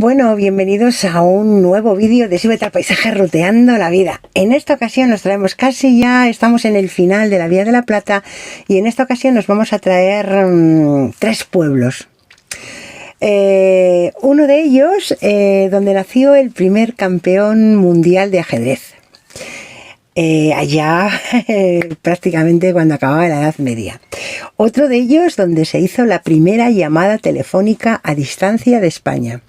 Bueno, bienvenidos a un nuevo vídeo de Súbete al Paisaje Ruteando la Vida. En esta ocasión nos traemos estamos en el final de la Vía de la Plata y en esta ocasión nos vamos a traer tres pueblos. Uno de ellos donde nació el primer campeón mundial de ajedrez. Allá prácticamente cuando acababa la Edad Media. Otro de ellos donde se hizo la primera llamada telefónica a distancia de España.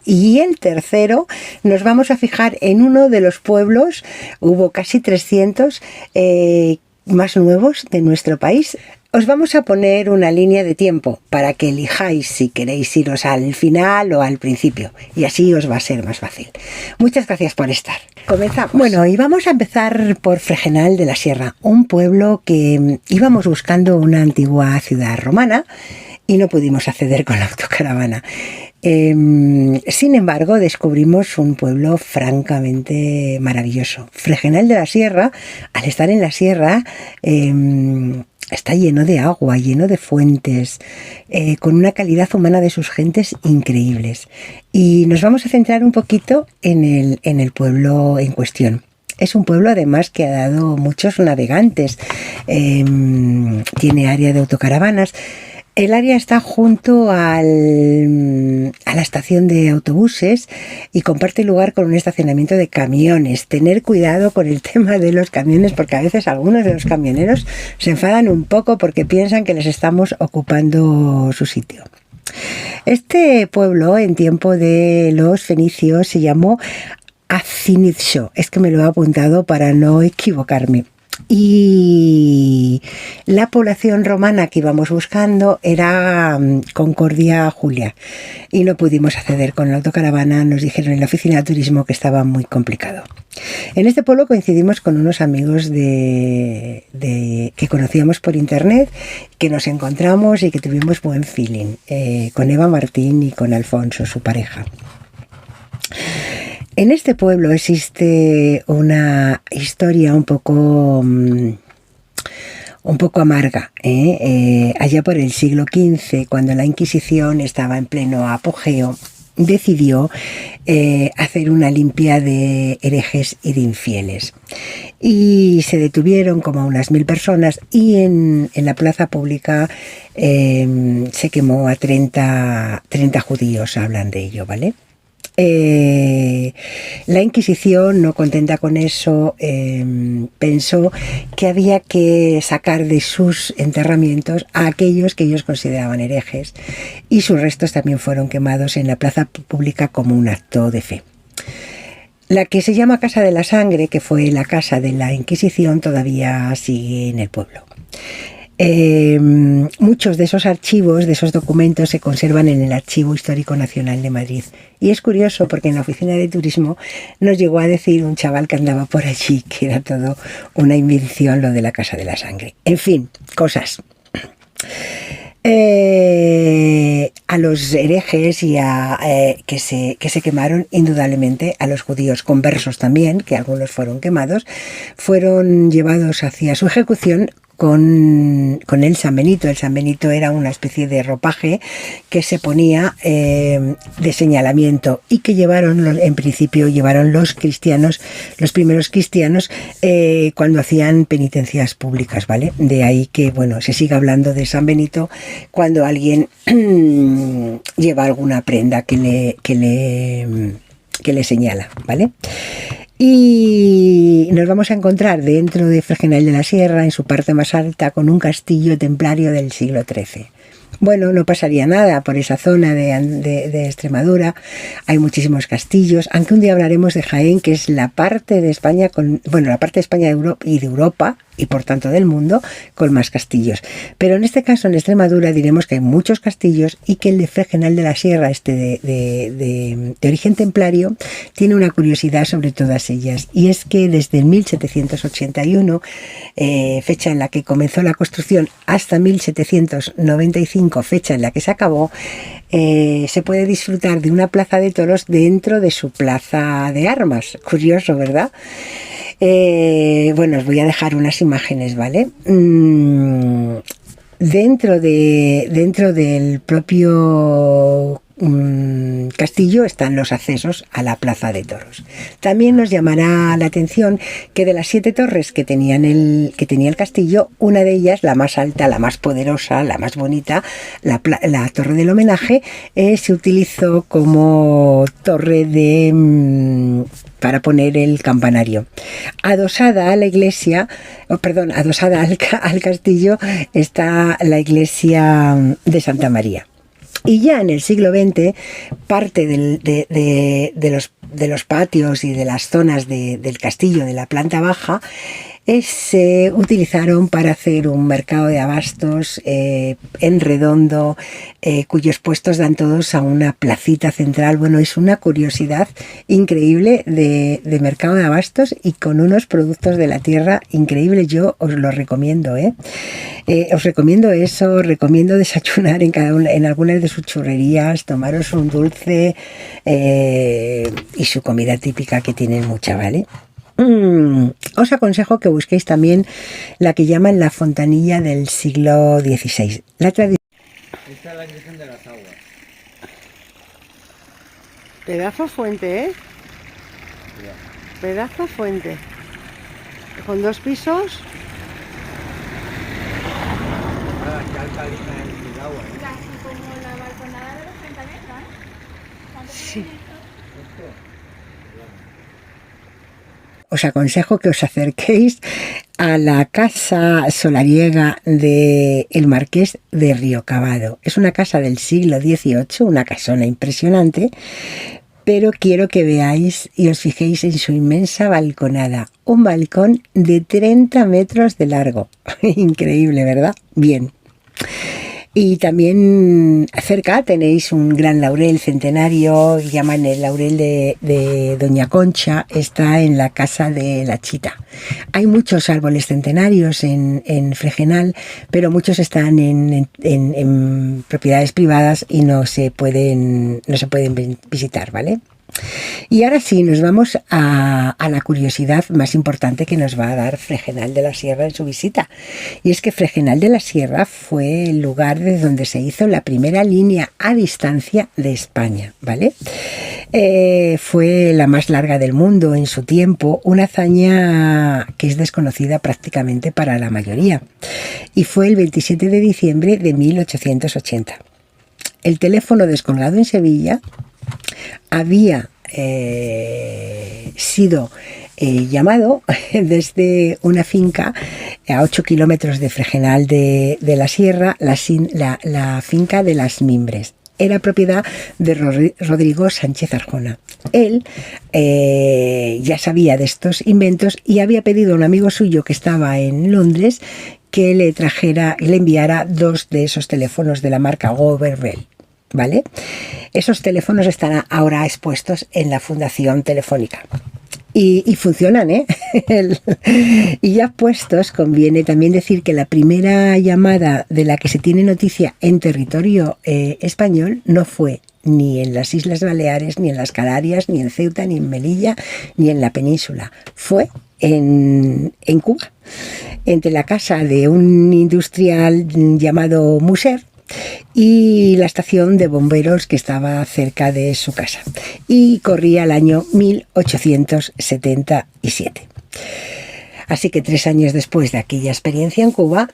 Y el tercero, nos vamos a fijar en uno de los pueblos, hubo casi 300 más nuevos de nuestro país. Os vamos a poner una línea de tiempo para que elijáis si queréis iros al final o al principio, y así os va a ser más fácil. Muchas gracias por estar. Comenzamos. Bueno, y vamos a empezar por Fregenal de la Sierra, un pueblo que íbamos buscando una antigua ciudad romana y no pudimos acceder con la autocaravana. Sin embargo, descubrimos un pueblo francamente maravilloso. Fregenal de la Sierra, al estar en la sierra, está lleno de agua, lleno de fuentes, con una calidad humana de sus gentes increíbles. Y nos vamos a centrar un poquito en el pueblo en cuestión. Es un pueblo además que ha dado muchos navegantes, tiene área de autocaravanas. El área está junto a la estación de autobuses y comparte lugar con un estacionamiento de camiones. Tener cuidado con el tema de los camiones, porque a veces algunos de los camioneros se enfadan un poco porque piensan que les estamos ocupando su sitio. Este pueblo en tiempo de los fenicios se llamó Acinizio. Es que me lo he apuntado para no equivocarme. Y la población romana que íbamos buscando era Concordia Julia y no pudimos acceder con la autocaravana. Nos dijeron en la oficina de turismo que estaba muy complicado. En este pueblo coincidimos con unos amigos que conocíamos por internet, que nos encontramos y que tuvimos buen feeling, con Eva Martín y con Alfonso, su pareja. En este pueblo existe una historia un poco amarga. Allá por el siglo XV, cuando la Inquisición estaba en pleno apogeo, decidió hacer una limpia de herejes y de infieles. Y se detuvieron como unas 1000 personas y en la plaza pública se quemó a 30 judíos, hablan de ello, ¿vale? La Inquisición, no contenta con eso, pensó que había que sacar de sus enterramientos a aquellos que ellos consideraban herejes, y sus restos también fueron quemados en la plaza pública como un acto de fe. La que se llama Casa de la Sangre, que fue la casa de la Inquisición, todavía sigue en el pueblo. Muchos de esos archivos, de esos documentos, se conservan en el Archivo Histórico Nacional de Madrid. Y es curioso porque en la oficina de turismo nos llegó a decir un chaval que andaba por allí que era todo una invención lo de la Casa de la Sangre. En fin, cosas. A los herejes y que se quemaron, indudablemente a los judíos conversos también, que algunos fueron quemados, fueron llevados hacia su ejecución con el San Benito. El San Benito era una especie de ropaje que se ponía de señalamiento y que en principio llevaron los primeros cristianos cuando hacían penitencias públicas, ¿vale? De ahí que, bueno, se sigue hablando de San Benito cuando alguien lleva alguna prenda que le señala, ¿vale? Y nos vamos a encontrar dentro de Fregenal de la Sierra, en su parte más alta, con un castillo templario del siglo XIII. Bueno, no pasaría nada por esa zona de Extremadura. Hay muchísimos castillos, aunque un día hablaremos de Jaén, que es la parte de España la parte de España y de Europa, y por tanto del mundo, con más castillos. Pero en este caso, en Extremadura, diremos que hay muchos castillos y que el de Fregenal de la Sierra, de origen templario, tiene una curiosidad sobre todas ellas. Y es que desde el 1781, fecha en la que comenzó la construcción, hasta 1795, fecha en la que se acabó, se puede disfrutar de una plaza de toros dentro de su plaza de armas. Curioso, ¿verdad? Bueno, os voy a dejar unas imágenes, ¿vale? Dentro del propio castillo están los accesos a la plaza de toros. También nos llamará la atención que de las 7 torres que tenía el castillo, una de ellas, la más alta, la más poderosa, la más bonita, la torre del homenaje, se utilizó como torre para poner el campanario. Adosada a la iglesia, adosada al castillo, está la iglesia de Santa María. Y ya en el siglo XX, parte de los patios y de las zonas del castillo, de la planta baja, se utilizaron para hacer un mercado de abastos en redondo, cuyos puestos dan todos a una placita central. Bueno, es una curiosidad increíble de mercado de abastos y con unos productos de la tierra increíbles. Yo os lo recomiendo, os recomiendo eso, recomiendo desayunar en algunas de sus churrerías, tomaros un dulce y su comida típica, que tienen mucha, ¿vale? Os aconsejo que busquéis también la que llaman la fontanilla del siglo XVI. Esta es la Virgen de las Aguas. Pedazo fuente, ¿eh? Pedazo fuente. Con 2 pisos. Qué alcalina es el agua, ¿eh? Casi como la balconada de los 30 metros, ¿no? Sí. Os aconsejo que os acerquéis a la casa solariega del Marqués de Riocabado. Es una casa del siglo XVIII, una casona impresionante, pero quiero que veáis y os fijéis en su inmensa balconada. Un balcón de 30 metros de largo. Increíble, ¿verdad? Bien. Y también cerca tenéis un gran laurel centenario, llaman el laurel de Doña Concha, está en la casa de la Chita. Hay muchos árboles centenarios en Fregenal, pero muchos están en propiedades privadas y no se pueden visitar, ¿vale? Y ahora sí, nos vamos a la curiosidad más importante que nos va a dar Fregenal de la Sierra en su visita. Y es que Fregenal de la Sierra fue el lugar de donde se hizo la primera línea a distancia de España, ¿vale? Fue la más larga del mundo en su tiempo, una hazaña que es desconocida prácticamente para la mayoría. Y fue el 27 de diciembre de 1880. El teléfono descolgado en Sevilla había sido llamado desde una finca a 8 kilómetros de Fregenal de la Sierra, la finca de Las Mimbres. Era propiedad de Rodrigo Sánchez Arjona. Él ya sabía de estos inventos y había pedido a un amigo suyo que estaba en Londres que le enviara 2 de esos teléfonos de la marca Goverville, ¿vale? Esos teléfonos están ahora expuestos en la Fundación Telefónica. Y funcionan, ¿eh? Y ya puestos, conviene también decir que la primera llamada de la que se tiene noticia en territorio español no fue ni en las Islas Baleares, ni en las Canarias, ni en Ceuta, ni en Melilla, ni en la península. Fue en Cuba, entre la casa de un industrial llamado Muser y la estación de bomberos que estaba cerca de su casa, y corría el año 1877. Así que 3 años después de aquella experiencia en Cuba,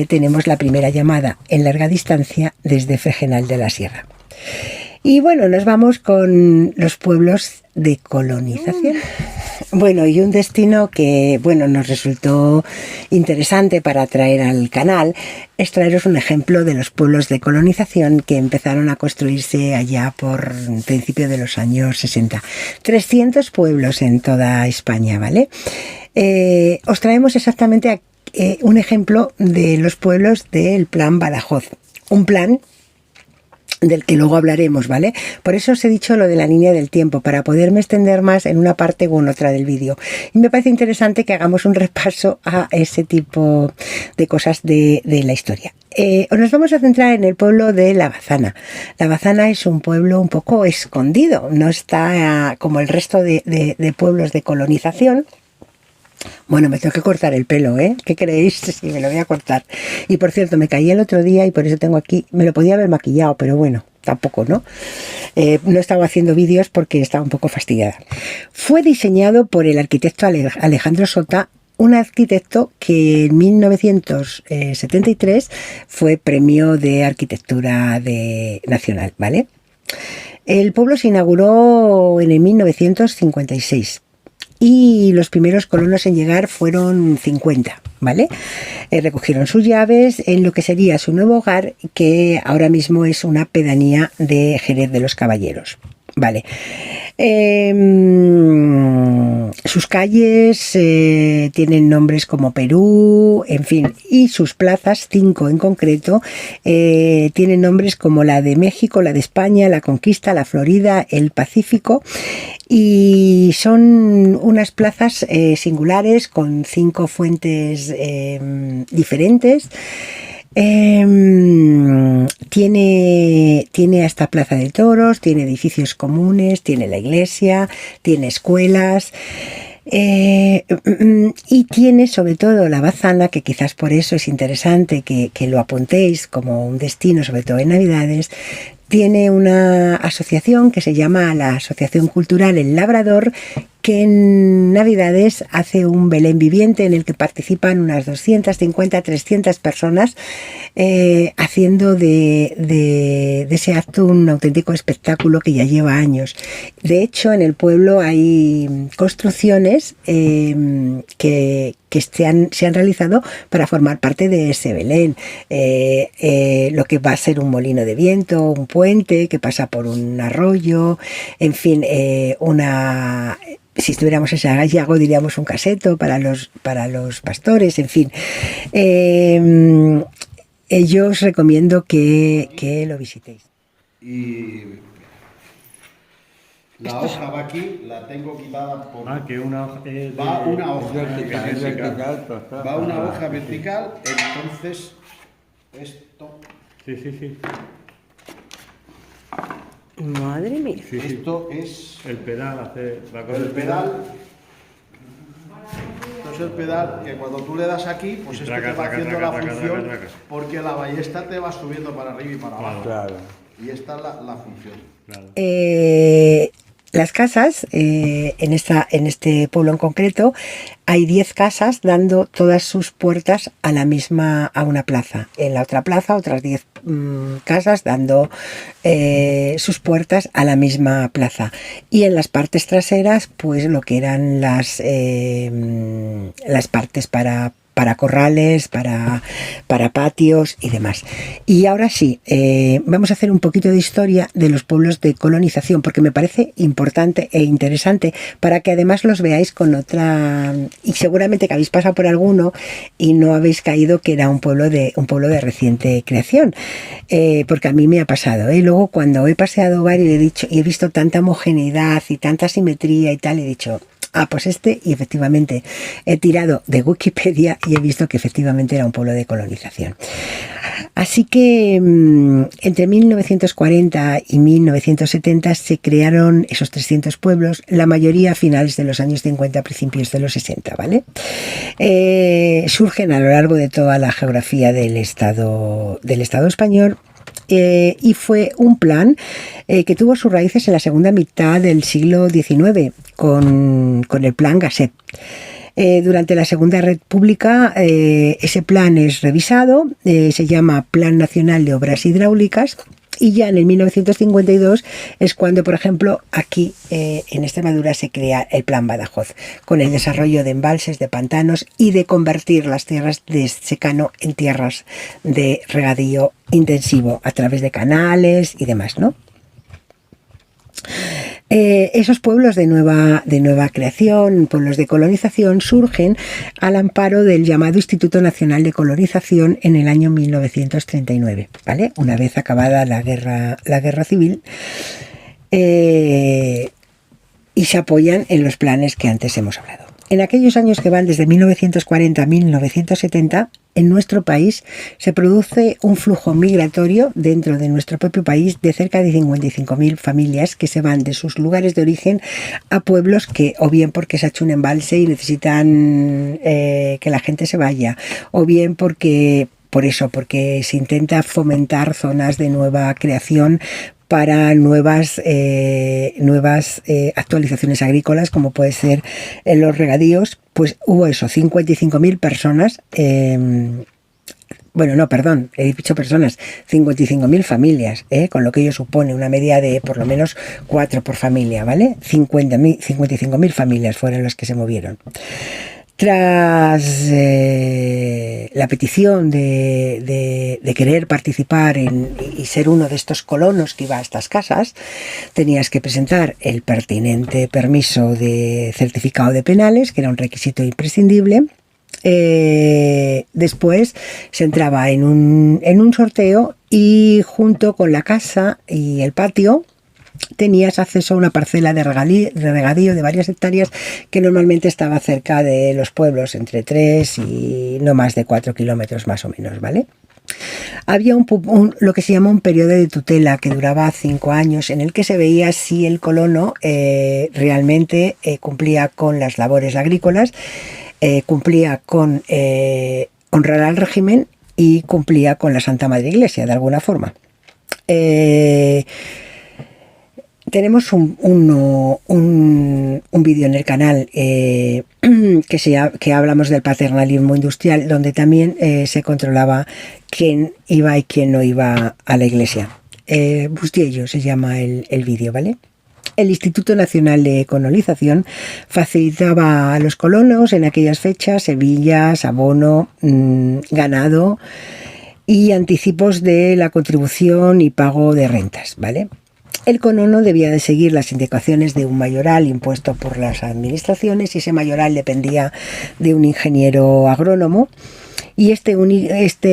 tenemos la primera llamada en larga distancia desde Fregenal de la Sierra. Y bueno, nos vamos con los pueblos de colonización. Bueno, y un destino que, bueno, nos resultó interesante para traer al canal es traeros un ejemplo de los pueblos de colonización que empezaron a construirse allá por principio de los años 60. 300 pueblos en toda España, ¿vale? Os traemos exactamente un ejemplo de los pueblos del Plan Badajoz. Un plan del que luego hablaremos, ¿vale? Por eso os he dicho lo de la línea del tiempo, para poderme extender más en una parte u en otra del vídeo. Y me parece interesante que hagamos un repaso a ese tipo de cosas de la historia. Nos vamos a centrar en el pueblo de La Bazana. La Bazana es un pueblo un poco escondido, no está como el resto de pueblos de colonización. Bueno, me tengo que cortar el pelo, ¿eh? ¿Qué creéis? Sí, me lo voy a cortar. Y por cierto, me caí el otro día y por eso tengo aquí... Me lo podía haber maquillado, pero bueno, tampoco, ¿no? No estaba haciendo vídeos porque estaba un poco fastidiada. Fue diseñado por el arquitecto Alejandro Sota, un arquitecto que en 1973 fue premio de arquitectura nacional, ¿vale? El pueblo se inauguró en el 1956 y los primeros colonos en llegar fueron 50, ¿vale? Recogieron sus llaves en lo que sería su nuevo hogar, que ahora mismo es una pedanía de Jerez de los Caballeros, ¿vale? Sus calles tienen nombres como Perú, en fin, y sus plazas, 5 en concreto, tienen nombres como la de México, la de España, la Conquista, la Florida, el Pacífico, y son unas plazas singulares con 5 fuentes diferentes. Tiene hasta plaza de toros, tiene edificios comunes, tiene la iglesia, tiene escuelas, y tiene sobre todo la Bazana, que quizás por eso es interesante que lo apuntéis como un destino, sobre todo en Navidades. Tiene una asociación que se llama la Asociación Cultural El Labrador, que en Navidades hace un Belén viviente en el que participan unas 250, 300 personas, haciendo de ese acto un auténtico espectáculo que ya lleva años. De hecho, en el pueblo hay construcciones que se han realizado para formar parte de ese Belén. Lo que va a ser un molino de viento, un puente que pasa por un arroyo, en fin, si estuviéramos en Sayago diríamos un caseto para los pastores, en fin. Yo os recomiendo que lo visitéis. Y la hoja va aquí, la tengo quitada por... que una hoja... va una hoja vertical. Va una hoja vertical, entonces esto... Sí. Madre mía. Sí. Esto es... El pedal, el pedal... Esto es el pedal que cuando tú le das aquí, pues esto te va haciendo la función, porque la ballesta te va subiendo para arriba y para abajo. Claro. Y esta es la función. Claro. Las casas, en este pueblo en concreto, hay 10 casas dando todas sus puertas a una plaza. En la otra plaza, otras 10 casas dando sus puertas a la misma plaza. Y en las partes traseras, pues lo que eran las partes para corrales, para patios y demás. Y ahora sí, vamos a hacer un poquito de historia de los pueblos de colonización, porque me parece importante e interesante para que además los veáis con otra... Y seguramente que habéis pasado por alguno y no habéis caído que era un pueblo de reciente creación, porque a mí me ha pasado. Luego cuando he paseado varios y he visto tanta homogeneidad y tanta simetría y tal, he dicho... pues y efectivamente he tirado de Wikipedia y he visto que efectivamente era un pueblo de colonización. Así que entre 1940 y 1970 se crearon esos 300 pueblos, la mayoría a finales de los años 50, principios de los 60, ¿vale? Surgen a lo largo de toda la geografía del Estado español. Y fue un plan que tuvo sus raíces en la segunda mitad del siglo XIX con el Plan Gasset. Durante la Segunda República ese plan es revisado, se llama Plan Nacional de Obras Hidráulicas. Y ya en el 1952 es cuando, por ejemplo, aquí en Extremadura se crea el Plan Badajoz, con el desarrollo de embalses, de pantanos y de convertir las tierras de secano en tierras de regadío intensivo a través de canales y demás, ¿no? Esos pueblos de nueva creación, pueblos de colonización, surgen al amparo del llamado Instituto Nacional de Colonización en el año 1939, ¿vale? Una vez acabada la guerra civil, y se apoyan en los planes que antes hemos hablado. En aquellos años que van desde 1940 a 1970, en nuestro país se produce un flujo migratorio dentro de nuestro propio país de cerca de 55.000 familias que se van de sus lugares de origen a pueblos que, o bien porque se ha hecho un embalse y necesitan que la gente se vaya, o bien porque por eso, porque se intenta fomentar zonas de nueva creación para nuevas actualizaciones agrícolas, como puede ser en los regadíos. Pues hubo eso, 55.000 personas, bueno, no, perdón, he dicho personas, 55.000 familias, con lo que ello supone una media de por lo menos 4 por familia, ¿vale? 55.000 familias fueron las que se movieron. Tras la petición de querer participar y ser uno de estos colonos que iba a estas casas, tenías que presentar el pertinente permiso de certificado de penales, que era un requisito imprescindible. Después se entraba en un sorteo y junto con la casa y el patio tenías acceso a una parcela de regadío de varias hectáreas que normalmente estaba cerca de los pueblos, entre 3 y no más de 4 kilómetros más o menos, ¿vale? Había lo que se llama un periodo de tutela que duraba 5 años, en el que se veía si el colono realmente cumplía con las labores agrícolas, cumplía con honrar al régimen y cumplía con la Santa Madre Iglesia de alguna forma. Tenemos un vídeo en el canal que hablamos del paternalismo industrial, donde también se controlaba quién iba y quién no iba a la iglesia. Bustiello se llama el vídeo, ¿vale? El Instituto Nacional de Colonización facilitaba a los colonos en aquellas fechas semillas, abono, ganado y anticipos de la contribución y pago de rentas, ¿vale? El colono debía de seguir las indicaciones de un mayoral impuesto por las administraciones, y ese mayoral dependía de un ingeniero agrónomo, y este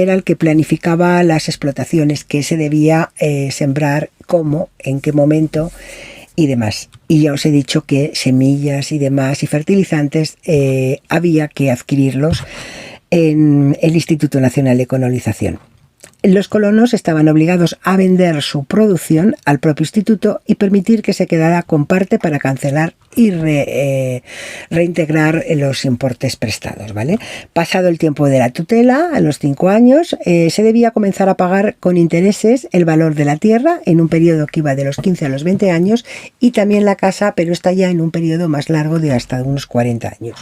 era el que planificaba las explotaciones, que se debía sembrar, cómo, en qué momento y demás. Y ya os he dicho que semillas y demás y fertilizantes había que adquirirlos en el Instituto Nacional de Colonización. Los colonos estaban obligados a vender su producción al propio instituto y permitir que se quedara con parte para cancelar y reintegrar los importes prestados, ¿vale? Pasado el tiempo de la tutela, a los 5 años, se debía comenzar a pagar con intereses el valor de la tierra en un periodo que iba de los 15 a los 20 años, y también la casa, pero está ya en un periodo más largo de hasta unos 40 años.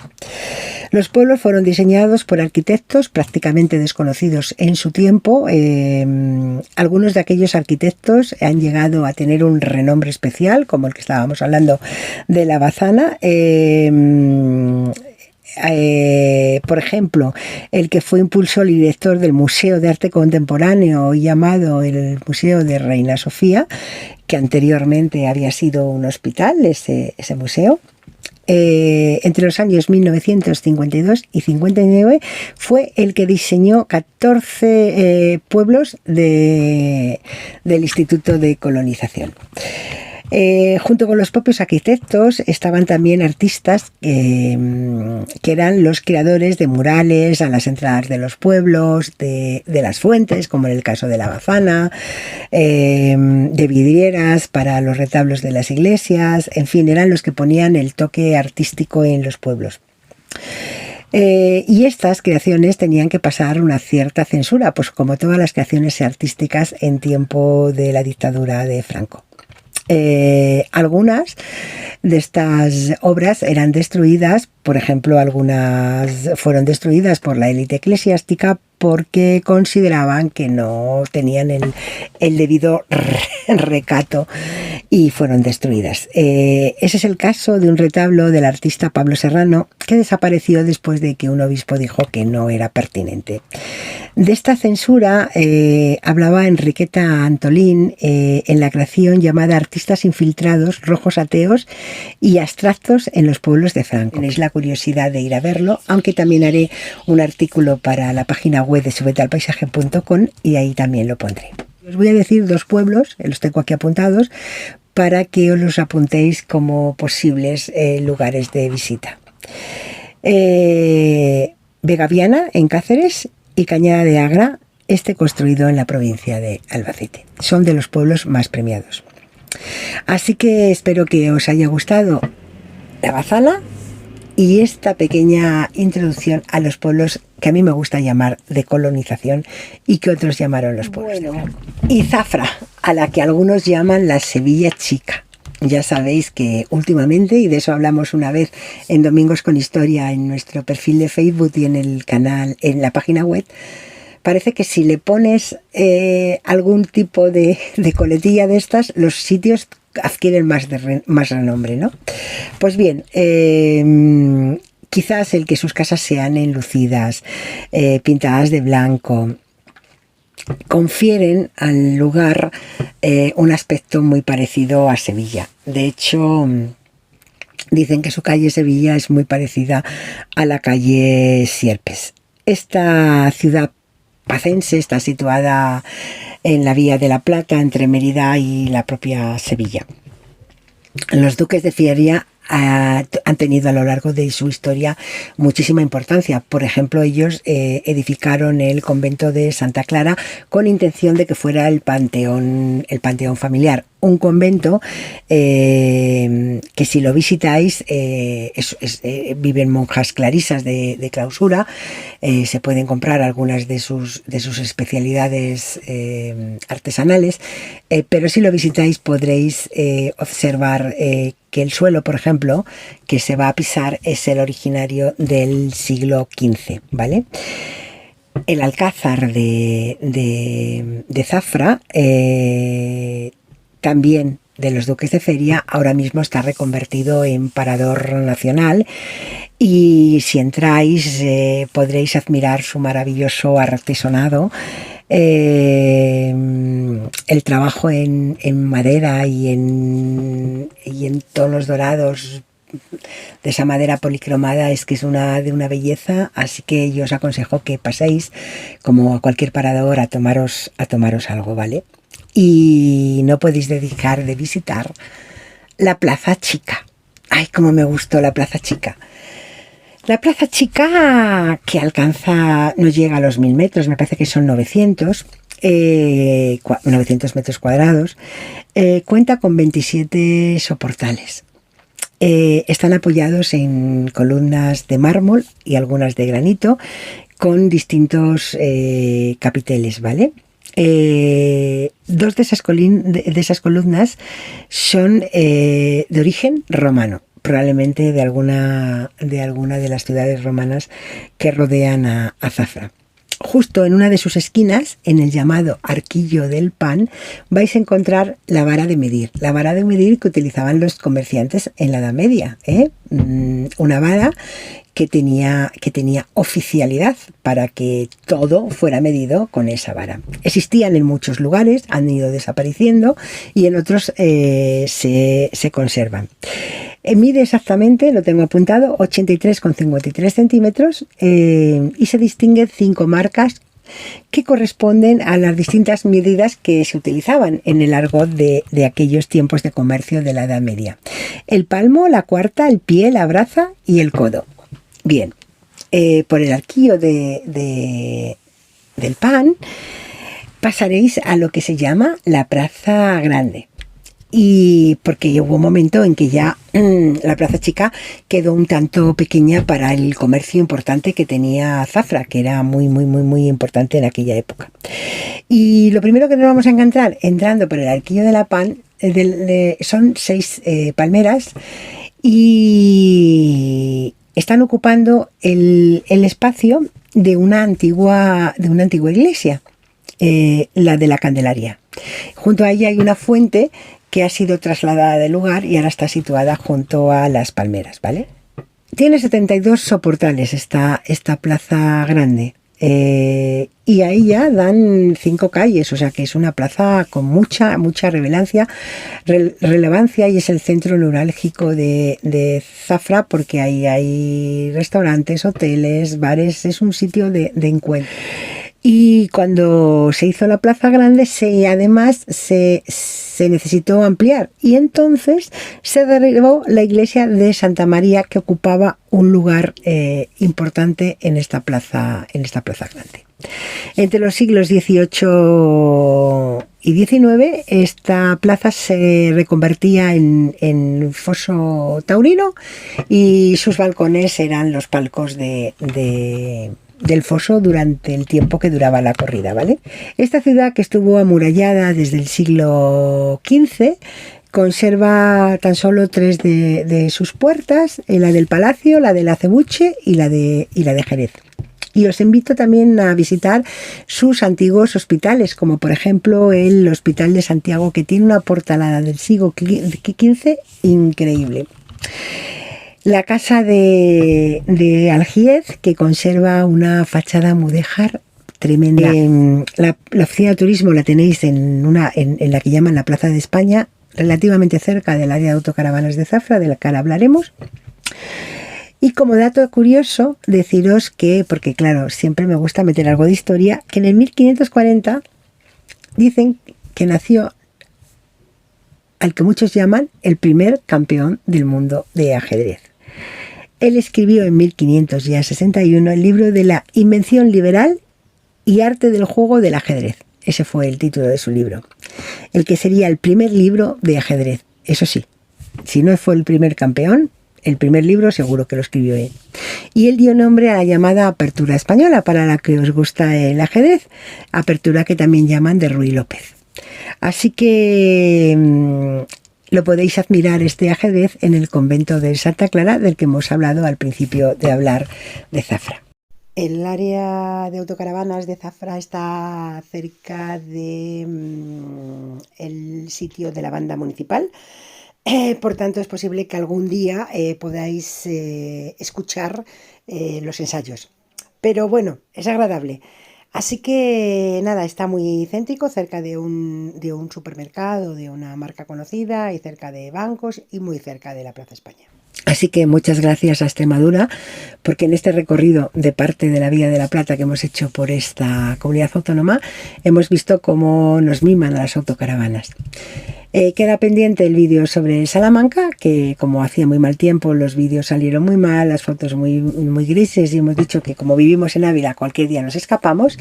Los pueblos fueron diseñados por arquitectos prácticamente desconocidos en su tiempo. Algunos de aquellos arquitectos han llegado a tener un renombre especial, como el que estábamos hablando de la Bazana. Por ejemplo, el que fue impulsor y director del Museo de Arte Contemporáneo, llamado el Museo de Reina Sofía, que anteriormente había sido un hospital, ese museo. Entre los años 1952 y 59 fue el que diseñó 14 pueblos del Instituto de Colonización. Junto con los propios arquitectos estaban también artistas que eran los creadores de murales a las entradas de los pueblos, de las fuentes, como en el caso de la Bazana, de vidrieras para los retablos de las iglesias, en fin, eran los que ponían el toque artístico en los pueblos. Y estas creaciones tenían que pasar una cierta censura, pues como todas las creaciones artísticas en tiempo de la dictadura de Franco. Algunas de estas obras eran destruidas, por ejemplo, algunas fueron destruidas por la élite eclesiástica porque consideraban que no tenían el debido recato y fueron destruidas. Ese es el caso de un retablo del artista Pablo Serrano, que desapareció después de que un obispo dijo que no era pertinente. De esta censura hablaba Enriqueta Antolín en la creación llamada Artistas infiltrados, rojos ateos y abstractos en los pueblos de Franco. Tenéis la curiosidad de ir a verlo, aunque también haré un artículo para la página web de subetealpaisaje.com y ahí también lo pondré. Os voy a decir 2 pueblos, los tengo aquí apuntados, para que os los apuntéis como posibles lugares de visita. Vegaviana, en Cáceres, y Cañada de Agra, construido en la provincia de Albacete. Son de los pueblos más premiados. Así que espero que os haya gustado la Bazana y esta pequeña introducción a los pueblos que a mí me gusta llamar de colonización y que otros llamaron los pueblos. Bueno, y Zafra, a la que algunos llaman la Sevilla Chica. Ya sabéis que últimamente, y de eso hablamos una vez en Domingos con Historia, en nuestro perfil de Facebook y en el canal, en la página web, parece que si le pones algún tipo de coletilla de estas, los sitios adquieren más renombre, ¿no? Pues bien, quizás el que sus casas sean enlucidas, pintadas de blanco, confieren al lugar un aspecto muy parecido a Sevilla. De hecho, dicen que su calle Sevilla es muy parecida a la calle Sierpes. Esta ciudad pacense está situada en la Vía de la Plata, entre Mérida y la propia Sevilla. Los duques de Feria han tenido a lo largo de su historia muchísima importancia. Por ejemplo, ellos edificaron el convento de Santa Clara con intención de que fuera el panteón familiar. Un convento que, si lo visitáis, viven monjas clarisas de clausura. Se pueden comprar algunas de sus especialidades artesanales, pero si lo visitáis podréis observar que el suelo, por ejemplo, que se va a pisar es el originario del siglo XV, ¿vale? El alcázar de Zafra, también de los duques de Feria, ahora mismo está reconvertido en parador nacional, y si entráis podréis admirar su maravilloso artesonado. El trabajo en madera y en tonos dorados de esa madera policromada es que es de una belleza, así que yo os aconsejo que paséis, como a cualquier parador, a tomaros algo, ¿vale? Y no podéis dejar de visitar la Plaza Chica. ¡Ay, cómo me gustó la Plaza Chica! La Plaza Chica, que no llega a los 1000 metros, me parece que son 900 metros cuadrados, cuenta con 27 soportales. Están apoyados en columnas de mármol y algunas de granito, con distintos capiteles, ¿vale? Dos de esas columnas son de origen romano, probablemente de alguna de las ciudades romanas que rodean a Zafra. Justo en una de sus esquinas, en el llamado Arquillo del Pan, vais a encontrar la vara de medir que utilizaban los comerciantes en la Edad Media, una vara que tenía oficialidad para que todo fuera medido con esa vara. Existían en muchos lugares, han ido desapareciendo, y en otros se conservan. Mide exactamente, lo tengo apuntado, 83,53 centímetros, y se distinguen 5 marcas que corresponden a las distintas medidas que se utilizaban en el argot de aquellos tiempos de comercio de la Edad Media. El palmo, la cuarta, el pie, la braza y el codo. Bien, por el arquillo del Pan pasaréis a lo que se llama la Plaza Grande. Y porque hubo un momento en que ya la Plaza Chica quedó un tanto pequeña para el comercio importante que tenía Zafra, que era muy, muy, muy, muy importante en aquella época. Y lo primero que nos vamos a encontrar entrando por el arquillo de la Pan son 6 palmeras, y están ocupando el espacio de una antigua iglesia, la de la Candelaria. Junto a ella hay una fuente que ha sido trasladada del lugar y ahora está situada junto a las palmeras, ¿vale? Tiene 72 soportales esta plaza grande, y ahí ya dan 5 calles, o sea que es una plaza con mucha relevancia, y es el centro neurálgico de Zafra, porque ahí hay restaurantes, hoteles, bares, es un sitio de encuentro. Y cuando se hizo la Plaza Grande, además se necesitó ampliar, y entonces se derribó la iglesia de Santa María, que ocupaba un lugar importante en esta plaza Grande. Entre los siglos XVIII y XIX, esta plaza se reconvertía en foso taurino, y sus balcones eran los palcos de del foso durante el tiempo que duraba la corrida, ¿vale? Esta ciudad, que estuvo amurallada desde el siglo XV, conserva tan solo 3 de sus puertas, la del Palacio, la del Acebuche y la de Jerez. Y os invito también a visitar sus antiguos hospitales, como por ejemplo el Hospital de Santiago, que tiene una portalada del siglo XV increíble. La casa de Algiez, que conserva una fachada mudéjar tremenda. La oficina de turismo la tenéis en la que llaman la Plaza de España, relativamente cerca del área de autocaravanas de Zafra, de la que ahora hablaremos. Y como dato curioso, deciros que, porque claro, siempre me gusta meter algo de historia, que en el 1540 dicen que nació al que muchos llaman el primer campeón del mundo de ajedrez. Él escribió en 1561 el libro de la invención liberal y arte del juego del ajedrez. Ese fue el título de su libro. El que sería el primer libro de ajedrez. Eso sí, si no fue el primer campeón, el primer libro seguro que lo escribió él. Y él dio nombre a la llamada Apertura Española, para la que os gusta el ajedrez. Apertura que también llaman de Ruy López. Así que lo podéis admirar, este ajedrez, en el convento de Santa Clara, del que hemos hablado al principio de hablar de Zafra. El área de autocaravanas de Zafra está cerca de el sitio de la banda municipal. Por tanto, es posible que algún día podáis escuchar los ensayos. Pero bueno, es agradable. Así que nada, está muy céntrico, cerca de un supermercado, de una marca conocida, y cerca de bancos y muy cerca de la Plaza España. Así que muchas gracias a Extremadura, porque en este recorrido de parte de la Vía de la Plata que hemos hecho por esta comunidad autónoma, hemos visto cómo nos miman a las autocaravanas. Queda pendiente el vídeo sobre Salamanca, que como hacía muy mal tiempo, los vídeos salieron muy mal, las fotos muy grises, y hemos dicho que como vivimos en Ávila, cualquier día nos escapamos.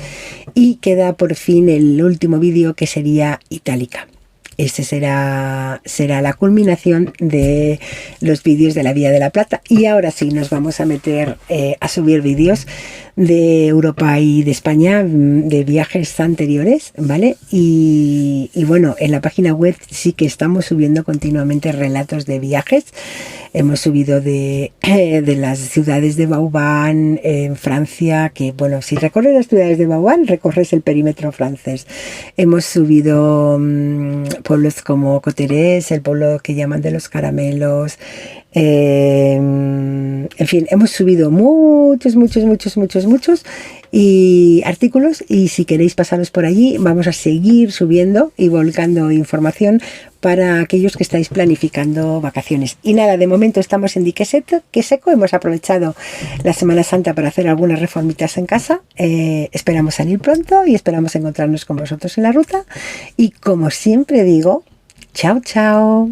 Y queda por fin el último vídeo, que sería Itálica. Este será la culminación de los vídeos de la Vía de la Plata. Y ahora sí nos vamos a meter a subir vídeos de Europa y de España, de viajes anteriores, ¿vale? Y bueno, en la página web sí que estamos subiendo continuamente relatos de viajes. Hemos subido de las ciudades de Vauban en Francia, que bueno, si recorres las ciudades de Vauban, recorres el perímetro francés. Hemos subido pueblos como Coterés, el pueblo que llaman de los caramelos. En fin, hemos subido muchos y artículos, y si queréis pasaros por allí, vamos a seguir subiendo y volcando información para aquellos que estáis planificando vacaciones. Y nada, de momento estamos en Dique Seco, hemos aprovechado la Semana Santa para hacer algunas reformitas en casa. Esperamos salir pronto y esperamos encontrarnos con vosotros en la ruta, y como siempre digo, chao chao.